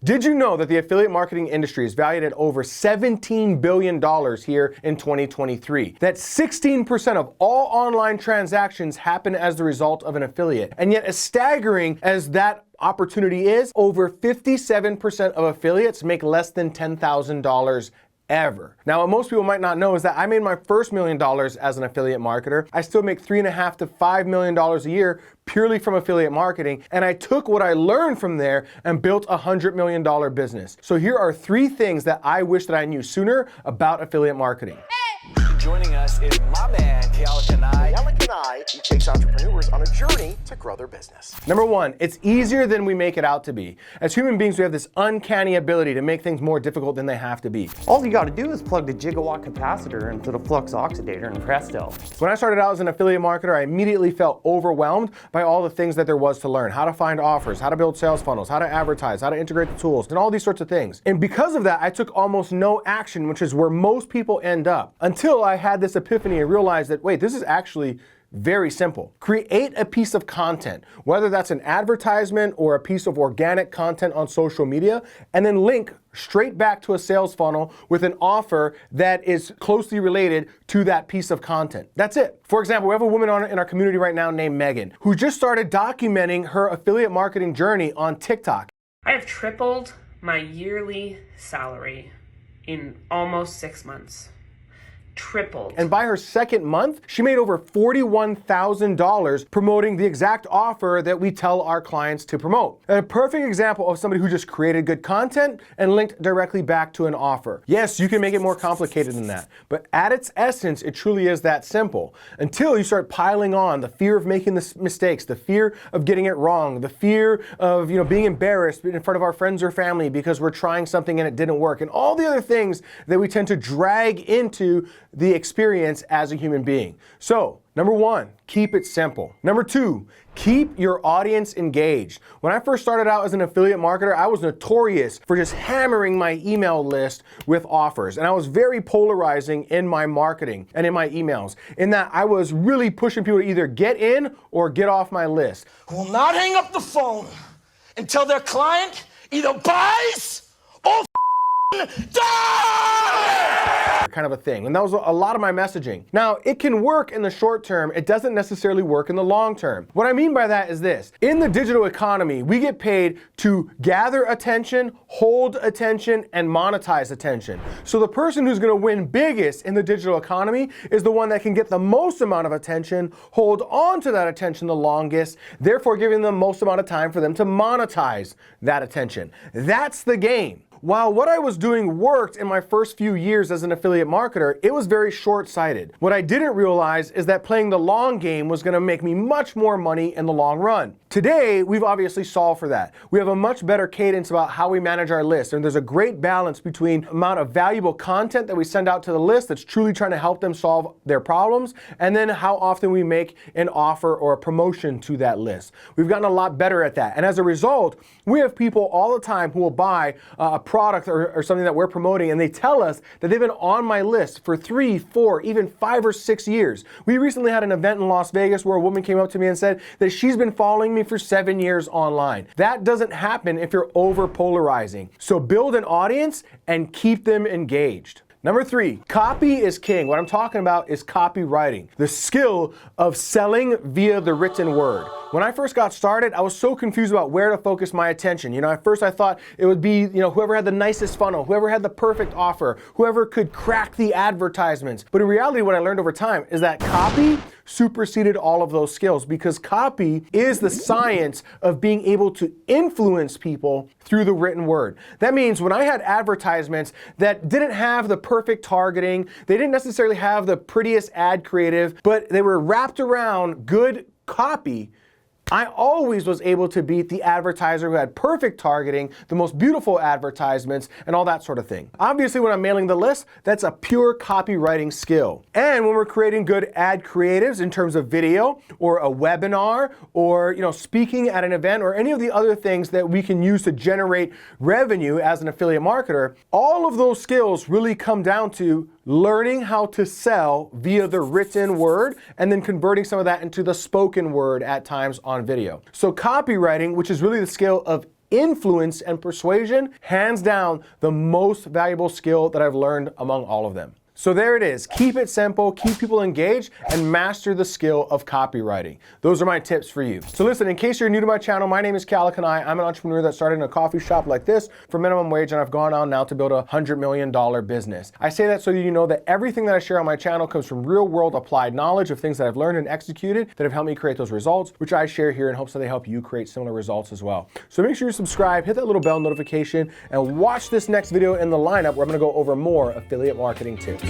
Did you know that the affiliate marketing industry is valued at over $17 billion here in 2023? That 16% of all online transactions happen as the result of an affiliate. And yet, as staggering as that opportunity is, over 57% of affiliates make less than $10,000 ever. Now, what most people might not know is that I made my first $1 million as an affiliate marketer. I still make $3.5 to $5 million a year purely from affiliate marketing, and I took what I learned from there and built a $100 million business. So here are 3 things that I wish that I knew sooner about affiliate marketing. Joining us is my man, Keala Kanae. Keala Kanae, he takes entrepreneurs on a journey to grow their business. Number 1, it's easier than we make it out to be. As human beings, we have this uncanny ability to make things more difficult than they have to be. All you gotta do is plug the gigawatt capacitor into the flux oxidator and presto. When I started out as an affiliate marketer, I immediately felt overwhelmed by all the things that there was to learn. How to find offers, how to build sales funnels, how to advertise, how to integrate the tools, and all these sorts of things. And because of that, I took almost no action, which is where most people end up, until I had this epiphany and realized that, wait, this is actually very simple. Create a piece of content, whether that's an advertisement or a piece of organic content on social media, and then link straight back to a sales funnel with an offer that is closely related to that piece of content. That's it. For example, we have a woman in our community right now named Megan, who just started documenting her affiliate marketing journey on TikTok. I have tripled my yearly salary in almost 6 months. Tripled. And by her second month, she made over $41,000 promoting the exact offer that we tell our clients to promote. A perfect example of somebody who just created good content and linked directly back to an offer. Yes, you can make it more complicated than that, but at its essence, it truly is that simple. Until you start piling on the fear of making the mistakes, the fear of getting it wrong, the fear of being embarrassed in front of our friends or family because we're trying something and it didn't work, and all the other things that we tend to drag into the experience as a human being. So, number 1, keep it simple. Number 2, keep your audience engaged. When I first started out as an affiliate marketer, I was notorious for just hammering my email list with offers. And I was very polarizing in my marketing and in my emails, in that I was really pushing people to either get in or get off my list. Will not hang up the phone until their client either buys or dies! Kind of a thing. And that was a lot of my messaging. Now, it can work in the short term. It doesn't necessarily work in the long term. What I mean by that is this. In the digital economy, we get paid to gather attention, hold attention, and monetize attention. So the person who's going to win biggest in the digital economy is the one that can get the most amount of attention, hold on to that attention the longest, therefore giving them the most amount of time for them to monetize that attention. That's the game. While what I was doing worked in my first few years as an affiliate marketer, it was very short-sighted. What I didn't realize is that playing the long game was going to make me much more money in the long run. Today, we've obviously solved for that. We have a much better cadence about how we manage our list, and there's a great balance between the amount of valuable content that we send out to the list that's truly trying to help them solve their problems, and then how often we make an offer or a promotion to that list. We've gotten a lot better at that, and as a result, we have people all the time who will buy a product or something that we're promoting, and they tell us that they've been on my list for 3, 4, even 5 or 6 years. We recently had an event in Las Vegas where a woman came up to me and said that she's been following me for 7 years online. That doesn't happen if you're over polarizing. So build an audience and keep them engaged. Number 3, copy is king. What I'm talking about is copywriting, the skill of selling via the written word. When I first got started, I was so confused about where to focus my attention. At first I thought it would be, whoever had the nicest funnel, whoever had the perfect offer, whoever could crack the advertisements. But in reality, what I learned over time is that copy superseded all of those skills, because copy is the science of being able to influence people through the written word. That means when I had advertisements that didn't have the perfect targeting, they didn't necessarily have the prettiest ad creative, but they were wrapped around good copy, I always was able to beat the advertiser who had perfect targeting, the most beautiful advertisements, and all that sort of thing. Obviously, when I'm mailing the list, that's a pure copywriting skill. And when we're creating good ad creatives in terms of video or a webinar or speaking at an event or any of the other things that we can use to generate revenue as an affiliate marketer, all of those skills really come down to learning how to sell via the written word and then converting some of that into the spoken word at times on video. So copywriting, which is really the skill of influence and persuasion, hands down, the most valuable skill that I've learned among all of them. So there it is. Keep it simple, keep people engaged, and master the skill of copywriting. Those are my tips for you. So listen, in case you're new to my channel, my name is Keala Kanae. I'm an entrepreneur that started in a coffee shop like this for minimum wage, and I've gone on now to build a $100 million business. I say that so you know that everything that I share on my channel comes from real world applied knowledge of things that I've learned and executed that have helped me create those results, which I share here in hopes that they help you create similar results as well. So make sure you subscribe, hit that little bell notification, and watch this next video in the lineup where I'm gonna go over more affiliate marketing tips.